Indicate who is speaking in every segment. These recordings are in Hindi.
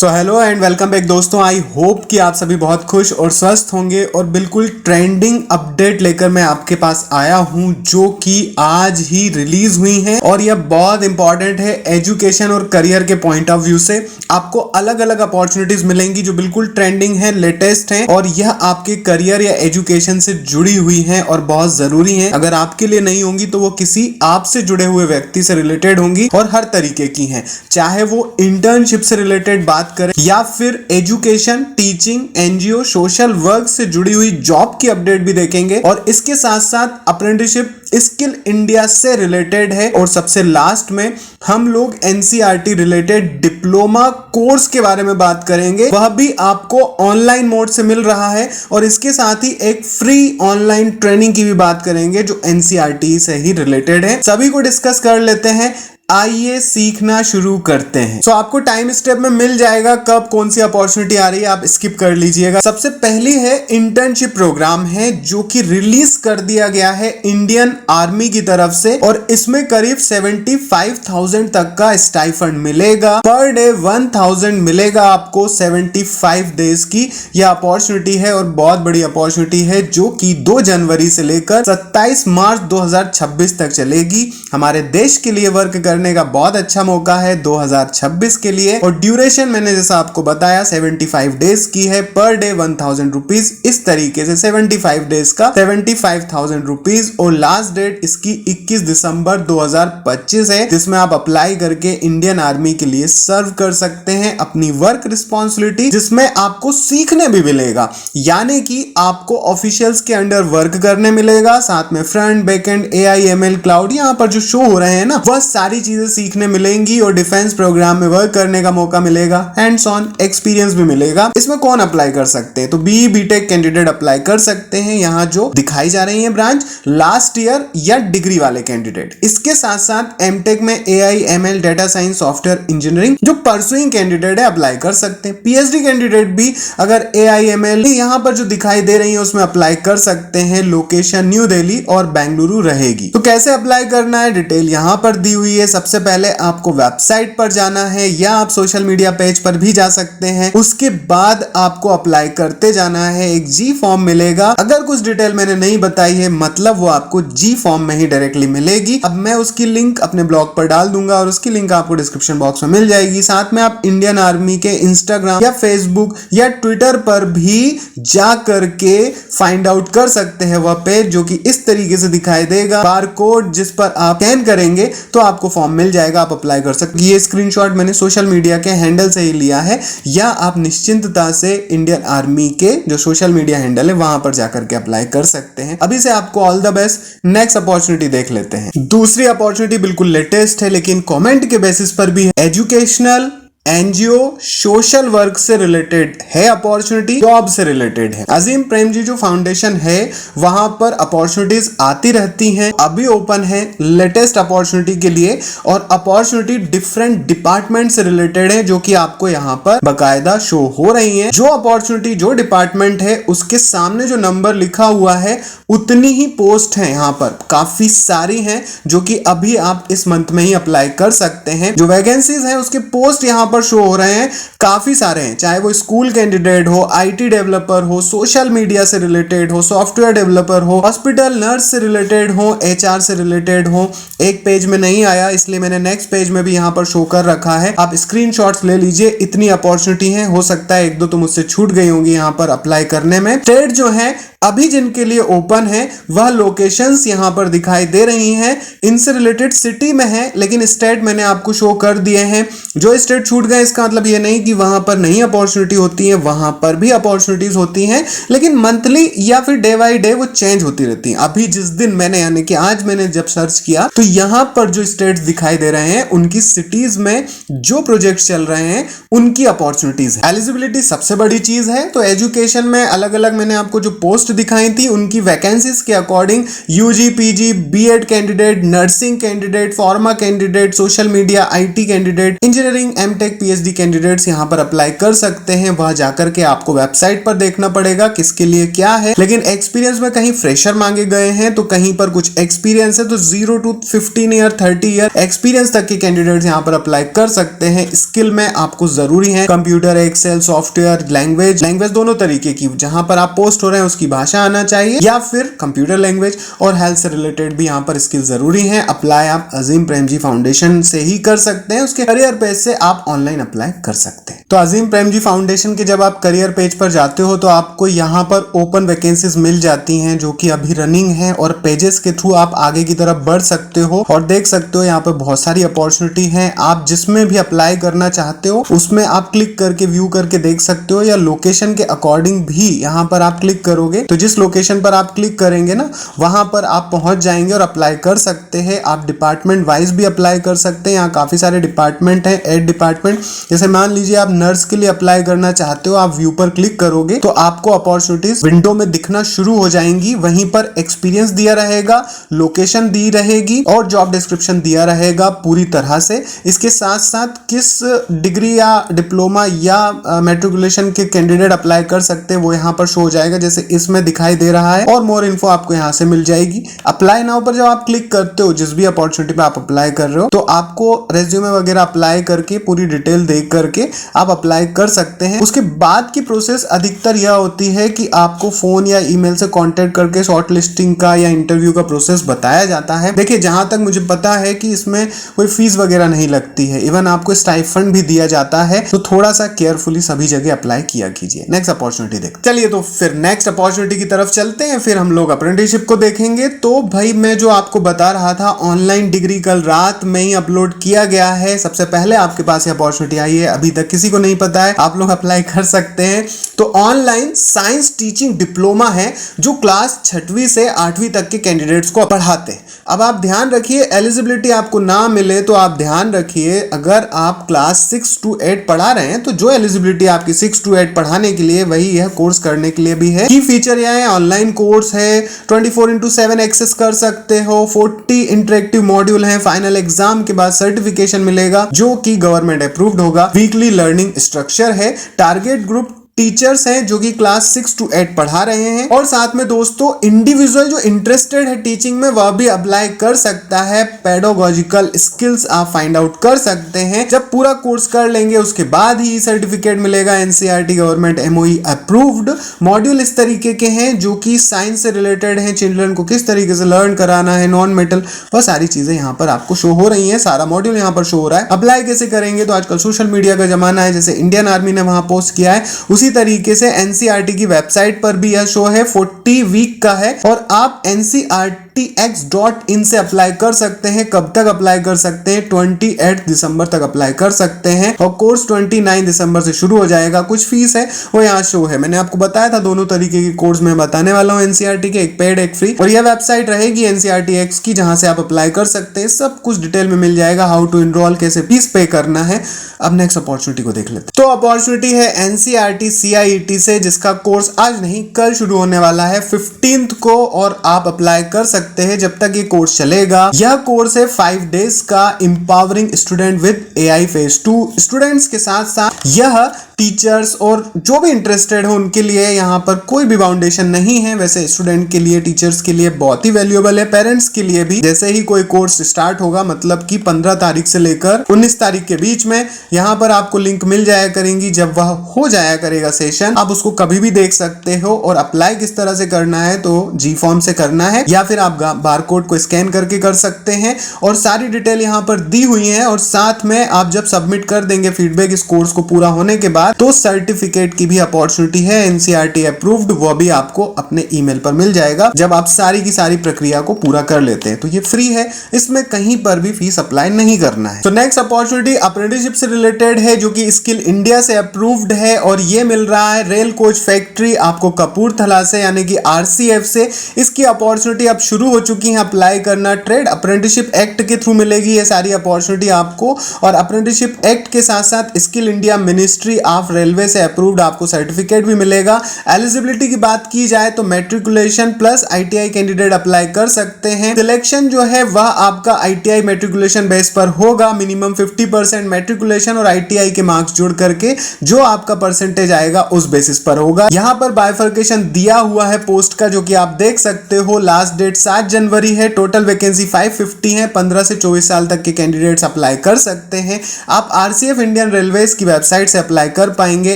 Speaker 1: So hello and welcome back दोस्तों। आई होप कि आप सभी बहुत खुश और स्वस्थ होंगे और बिल्कुल ट्रेंडिंग अपडेट लेकर मैं आपके पास आया हूं जो कि आज ही रिलीज हुई है और यह बहुत इंपॉर्टेंट है एजुकेशन और करियर के पॉइंट ऑफ व्यू से। आपको अलग अलग अपॉर्चुनिटीज मिलेंगी जो बिल्कुल ट्रेंडिंग है, लेटेस्ट है और यह आपके करियर या एजुकेशन से जुड़ी हुई है और बहुत जरूरी है। अगर आपके लिए नहीं होंगी तो वो किसी आपसे जुड़े हुए व्यक्ति से रिलेटेड होंगी और हर तरीके की हैं, चाहे वो इंटर्नशिप से रिलेटेड बात करें या फिर education, teaching, NGO, social work से जुड़ी हुई जॉब की अपडेट भी देखेंगे और इसके साथ साथ अप्रेंटिसशिप स्किल इंडिया से रिलेटेड है। और सबसे लास्ट में हम लोग एनसीईआरटी रिलेटेड डिप्लोमा कोर्स के बारे में बात करेंगे, वह भी आपको ऑनलाइन मोड से मिल रहा है और इसके साथ ही एक फ्री ऑनलाइन ट्रेनिंग की भी बात करेंगे जो एनसीईआरटी से ही रिलेटेड है। सभी को डिस्कस कर लेते हैं, आइए सीखना शुरू करते हैं। सो आपको टाइम स्टेप में मिल जाएगा कब कौन सी अपॉर्चुनिटी आ रही है, आप स्किप कर लीजिएगा। सबसे पहली है इंटर्नशिप प्रोग्राम है जो कि रिलीज कर दिया गया है इंडियन आर्मी की तरफ से और इसमें करीब 75,000 तक का स्टाइफंड मिलेगा। पर डे 1,000 मिलेगा आपको 75 डेज की यह अपॉर्चुनिटी है और बहुत बड़ी अपॉर्चुनिटी है जो कि 2 जनवरी से लेकर 27 मार्च 2026 तक चलेगी। हमारे देश के लिए वर्क करने का बहुत अच्छा मौका है 2026 के लिए और ड्यूरेशन मैंने जैसा आपको बताया 75 डेज की है। पर डे 1,000 रुपीज, इस तरीके से 75 डेज का 75,000 रुपीज और लास्ट डेट इसकी 21 दिसंबर 2025 है जिसमें आप अप्लाई करके इंडियन आर्मी के लिए सर्व कर सकते हैं अपनी वर्क रिस्पॉन्सिबिलिटी, जिसमें आपको सीखने भी मिलेगा, यानी कि आपको ऑफिशियल्स के अंडर वर्क करने मिलेगा, साथ में front, backend, AI, ML, cloud यहाँ पर जो शो हो रहे हैं ना, वह सारी चीजें सीखने मिलेंगी और डिफेंस प्रोग्राम में वर्क करने का मौका मिलेगा, हैंड्स ऑन एक्सपीरियंस भी मिलेगा। इसमें कौन अप्लाई कर सकते हैं? तो बीई बीटेक कैंडिडेट अप्लाई कर सकते हैं। यहाँ जो दिखाई जा रही है ब्रांच, लास्ट ईयर या डिग्री वाले कैंडिडेट। इसके साथ साथ एमटेक में AI, ML, data science, software engineering जो परसुइंग कैंडिडेट है अप्लाई कर सकते हैं। पीएचडी कैंडिडेट भी अगर एआई, एमएल यहाँ पर जो दिखाई दे रही है उसमें अप्लाई कर सकते हैं। लोकेशन न्यू दिल्ली और बेंगलुरु रहेगी। तो कैसे अप्लाई करना है, डिटेल यहाँ पर दी हुई है। सबसे पहले आपको वेबसाइट पर जाना है या आप सोशल मीडिया पेज पर भी जा सकते हैं। उसके बाद आपको अप्लाई करते जाना है, एक जी फॉर्म मिलेगा। अगर कुछ डिटेल मैंने नहीं बताई है मतलब वो आपको जी फॉर्म में ही डायरेक्टली मिलेगी। अब मैं उसकी लिंक अपने ब्लॉग पर डाल दूंगा और उसकी लिंक आपको डिस्क्रिप्शन बॉक्स में मिल जाएगी। साथ में आप इंडियन आर्मी के इंस्टाग्राम या फेसबुक या ट्विटर पर भी जा करके फाइंड आउट कर सकते हैं वह पेज, जो कि इस तरीके से दिखाई देगा। बारकोड जिस पर आप स्कैन करेंगे तो आपको फॉर्म मिल जाएगा, आप अप्लाई कर सकते हैं। ये स्क्रीनशॉट मैंने सोशल मीडिया के हैंडल से ही लिया है, या आप निश्चिंतता से इंडियन आर्मी के जो सोशल मीडिया हैंडल है वहां पर जाकर के अप्लाई कर सकते हैं। अभी से आपको all the best. Next opportunity देख लेते हैं। दूसरी अपॉर्चुनिटी बिल्कुल लेटेस्ट है लेकिन कमेंट के बेसिस पर भी है। एजुकेशनल, एनजीओ, सोशल वर्क से रिलेटेड है अपॉर्चुनिटी, जॉब से रिलेटेड है। अजीम प्रेमजी जो फाउंडेशन है वहां पर अपॉर्चुनिटीज आती रहती हैं, अभी ओपन है लेटेस्ट अपॉर्चुनिटी के लिए और अपॉर्चुनिटी डिफरेंट डिपार्टमेंट से रिलेटेड है जो कि आपको यहां पर बकायदा शो हो रही है। जो अपॉर्चुनिटी जो डिपार्टमेंट है उसके सामने जो नंबर लिखा हुआ है उतनी ही पोस्ट है, यहाँ पर काफी सारी हैं जो कि अभी आप इस मंथ में ही अप्लाई कर सकते हैं। जो वैकेंसीज हैं उसके पोस्ट यहाँ पर शो हो रहे हैं, काफी सारे हैं, चाहे वो स्कूल कैंडिडेट हो, आईटी डेवलपर हो, सोशल मीडिया से रिलेटेड हो, सॉफ्टवेयर डेवलपर हो, हॉस्पिटल नर्स से रिलेटेड हो, एचआर से रिलेटेड हो। एक पेज में नहीं आया इसलिए मैंने नेक्स्ट पेज में भी यहाँ पर शो कर रखा है, आप स्क्रीनशॉट्स ले लीजिए। इतनी अपॉर्चुनिटी है, हो सकता है एक दो तो मुझसे छूट गई होंगी यहाँ पर अप्लाई करने में। स्टेट जो है अभी जिनके लिए ओपन है वह लोकेशंस यहां पर दिखाई दे रही हैं, इनसे रिलेटेड सिटी में है लेकिन स्टेट मैंने आपको शो कर दिए हैं। जो स्टेट छूट गए इसका मतलब ये नहीं कि वहां पर नहीं अपॉर्चुनिटी होती है, वहां पर भी अपॉर्चुनिटीज होती हैं लेकिन मंथली या फिर डे बाय डे वो चेंज होती रहती हैं। अभी जिस दिन मैंने यानी कि आज मैंने जब सर्च किया तो यहां पर जो स्टेट्स दिखाई दे रहे हैं उनकी सिटीज में जो प्रोजेक्ट चल रहे हैं उनकी अपॉर्चुनिटीज है। एलिजिबिलिटी सबसे बड़ी चीज है। तो एजुकेशन में अलग अलग मैंने आपको जो पोस्ट पोस्ट दिखाई थी उनकी वैकेंसीज के according UG, PG, BEd candidate, nursing candidate, pharma candidate, social media, IT candidate, engineering, MTech, PhD candidates यहां पर अप्लाई कर सकते हैं। वह जाकर के आपको वेबसाइट पर देखना पड़ेगा किसके लिए क्या है। लेकिन एक्सपीरियंस में कहीं फ्रेशर मांगे गए हैं तो कहीं पर कुछ एक्सपीरियंस है, तो 0 to 15 ईयर 30 ईयर एक्सपीरियंस तक के कैंडिडेट्स यहां पर अप्लाई कर सकते हैं। स्किल में आपको जरूरी है कंप्यूटर, एक्सेल, सॉफ्टवेयर, लैंग्वेज दोनों तरीके की, जहां पर आप पोस्ट हो रहे हैं उसकी भाषा आना चाहिए या फिर कंप्यूटर लैंग्वेज, और हेल्थ से रिलेटेड भी यहां पर स्किल जरूरी है। अप्लाई आप अजीम प्रेमजी फाउंडेशन से ही कर सकते हैं, उसके करियर पेज से आप ऑनलाइन अप्लाई कर सकते हैं। तो अजीम प्रेमजी फाउंडेशन के जब आप करियर पेज पर जाते हो तो आपको यहां पर ओपन वैकेंसीज मिल जाती हैं जो कि अभी रनिंग है, और पेजेस के थ्रू आप आगे की तरफ बढ़ सकते हो और देख सकते हो यहाँ पर बहुत सारी अपॉर्चुनिटी है। आप जिसमें भी अप्लाई करना चाहते हो उसमें आप क्लिक करके व्यू करके देख सकते हो, या लोकेशन के अकॉर्डिंग भी यहाँ पर आप क्लिक करोगे तो जिस लोकेशन पर आप क्लिक करेंगे ना वहां पर आप पहुंच जाएंगे और अप्लाई कर सकते हैं। आप डिपार्टमेंट वाइज भी अप्लाई कर सकते हैं, यहाँ काफी सारे डिपार्टमेंट हैं, 8 डिपार्टमेंट। जैसे मान लीजिए आप नर्स के लिए अप्लाई करना चाहते हो, आप व्यू पर क्लिक करोगे तो आपको अपॉर्चुनिटीज विंडो में दिखना शुरू हो जाएंगी। वहीं पर एक्सपीरियंस दिया रहेगा, लोकेशन दी रहेगी और जॉब डिस्क्रिप्शन दिया रहेगा पूरी तरह से। इसके साथ साथ किस डिग्री या डिप्लोमा या मैट्रिकुलेशन के कैंडिडेट अप्लाई कर सकते हैं वो यहाँ पर शो हो जाएगा, जैसे इसमें दिखाई दे रहा है, और मोर इन्फो आपको यहाँ से मिल जाएगी। अप्लाई नाउ पर जब आप क्लिक करते हो जिस भी अपॉर्चुनिटी पे आप अप्लाई कर रहे हो तो आपको रेज्यूमे वगैरह अप्लाई करके पूरी डिटेल देख करके आप अप्लाई कर सकते हैं। उसके बाद की प्रोसेस अधिकतर यह होती है कि आपको फोन या ईमेल से कांटेक्ट करके शॉर्ट लिस्टिंग का या इंटरव्यू का प्रोसेस बताया जाता है। देखिए जहां तक मुझे पता है कि इसमें कोई फीस वगैरह नहीं लगती है, इवन आपको स्टाइफंड भी दिया जाता है, तो थोड़ा सा केयरफुली सभी जगह अप्लाई किया कीजिए। नेक्स्ट अपॉर्चुनिटी देखते चलिए, तो फिर नेक्स्ट अपॉर्चुनिटी की तरफ चलते हैं, फिर हम लोग अप्रेंटिसशिप को देखेंगे। तो भाई मैं जो आपको बता रहा था ऑनलाइन डिग्री कल रात में ही अपलोड किया गया है, सबसे पहले आपके पास ये अपॉर्चुनिटी आई है, अभी तक किसी को नहीं पता है, आप लोग अप्लाई कर सकते हैं। तो ऑनलाइन साइंस टीचिंग डिप्लोमा है जो क्लास 6वीं से 8वीं तक के कैंडिडेट्स को पढ़ाते हैं। अब आप ध्यान रखिए, एलिजिबिलिटी आपको ना मिले तो आप ध्यान रखिए, अगर आप क्लास 6 to 8 पढ़ा रहे हैं तो जो एलिजिबिलिटी आपकी 6 to 8 पढ़ाने के लिए वही यह कोर्स करने के लिए भी है। की फीचर यह है, ऑनलाइन कोर्स है, 24/7 एक्सेस कर सकते हो, 40 इंटरेक्टिव मॉड्यूल हैं, फाइनल एग्जाम के बाद सर्टिफिकेशन मिलेगा जो कि गवर्नमेंट अप्रूव्ड होगा, वीकली लर्निंग स्ट्रक्चर है, टारगेट ग्रुप टीचर्स हैं जो कि क्लास 6 to 8 पढ़ा रहे हैं, और साथ में दोस्तों इंडिविजुअल जो इंटरेस्टेड है टीचिंग में वह भी अप्लाई कर सकता है। पेडागोजिकल स्किल्स आप फाइंड आउट कर सकते हैं। जब पूरा कोर्स कर लेंगे उसके बाद ही सर्टिफिकेट मिलेगा, NCERT government MoE approved. Module इस तरीके के हैं जो कि साइंस से रिलेटेड हैं, चिल्ड्रन को किस तरीके से लर्न कराना है, नॉन मेटल, वह सारी चीजें यहाँ पर आपको शो हो रही है, सारा मॉड्यूल यहाँ पर शो हो रहा है। अप्लाई कैसे करेंगे, तो आजकल सोशल मीडिया का जमाना है, जैसे इंडियन आर्मी ने वहां पोस्ट किया है उसी तरीके से एनसीईआरटी की वेबसाइट पर भी यह शो है, 40 वीक का है, और आप ncrtx.in से अप्लाई कर सकते हैं। कब तक अप्लाई कर सकते हैं, 28 दिसंबर तक अप्लाई कर सकते हैं, और कोर्स 29 दिसंबर से शुरू हो जाएगा। कुछ फीस है वो यहाँ शो है, मैंने आपको बताया था दोनों तरीके के कोर्स मैं बताने वाला हूँ एनसीईआरटी के, एक पेड एक फ्री, और यह वेबसाइट रहेगी एनसीईआरटीएक्स की जहां से आप अप्लाई कर सकते हैं। सब कुछ डिटेल में मिल जाएगा, हाउ टू इनरोल, कैसे फीस पे करना है। अब नेक्स्ट अपॉर्चुनिटी को देख लेते हैं। तो अपॉर्चुनिटी है एनसीईआरटी सीआईईटी से, जिसका कोर्स आज नहीं कल शुरू होने वाला है 15th को, और आप अप्लाई कर सकते हैं जब तक ये कोर्स चलेगा। यह कोर्स है 5 डेज का, empowering student with AI phase 2। Students के साथ साथ यह टीचर्स और जो भी इंटरेस्टेड हो उनके लिए यहाँ पर कोई भी बाउंडेशन नहीं है। वैसे स्टूडेंट के लिए, टीचर्स के लिए बहुत ही वैल्यूएबल है, पेरेंट्स के लिए भी। जैसे ही कोई कोर्स स्टार्ट होगा, मतलब कि 15 तारीख से लेकर 19 तारीख के बीच में, यहाँ पर आपको लिंक मिल जाया करेंगी। जब वह हो जाया करेगा सेशन, आप उसको कभी भी देख सकते हो। और अप्लाई किस तरह से करना है, तो जी फॉर्म से करना है या फिर आप बारकोड को स्कैन करके कर सकते हैं, और सारी डिटेल यहाँ पर दी हुई है। और साथ में आप जब सबमिट कर देंगे फीडबैक इस कोर्स को पूरा होने के बाद, तो सर्टिफिकेट की भी अपॉर्चुनिटी है, एनसीईआरटी अप्रूव्ड, वो भी आपको अपने ईमेल पर मिल जाएगा जब आप सारी की सारी प्रक्रिया को पूरा कर लेते हैं। तो ये फ्री है, इसमें कहीं पर भी फीस अप्लाई नहीं करना है। तो नेक्स्ट अपॉर्चुनिटी अप्रेंटिसशिप से रिलेटेड है जो कि स्किल इंडिया से अप्रूव्ड है, और ये मिल रहा है रेल कोच फैक्ट्री आपको कपूरथला से, यानी कि आरसीएफ से। इसकी अपॉर्चुनिटी अब शुरू शुरू हो चुकी हैं अप्लाई करना। ट्रेड अप्रेंटिसशिप एक्ट के थ्रू मिलेगी ये सारी अपॉर्चुनिटी आपको, और अप्रेंटिसशिप एक्ट के साथ साथ skill India ministry of railway से अप्रूव्ड आपको सर्टिफिकेट भी मिलेगा। एलिजिबिलिटी की बात की जाए तो matriculation plus ITI candidate apply कर सकते हैं। सिलेक्शन जो है वह आपका आईटीआई मैट्रिकुलेशन बेस पर होगा। मिनिमम 50% मैट्रिकुलेशन और आईटीआई के मार्क्स जोड़ करके जो आपका परसेंटेज आएगा उस बेसिस पर होगा। यहां पर बाइफर्केशन दिया हुआ है पोस्ट का, जो कि आप देख सकते हो। लास्ट डेट 7 जनवरी है। टोटल वैकेंसी 550 है। 15 से 24 साल तक के कैंडिडेट्स अप्लाई कर सकते हैं। आप आरसीएफ इंडियन रेलवेज की वेबसाइट से अप्लाई कर पाएंगे।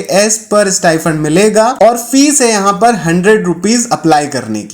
Speaker 1: एज पर स्टाइफंड मिलेगा और फीस है यहां पर 100 रुपीज अप्लाई करने की।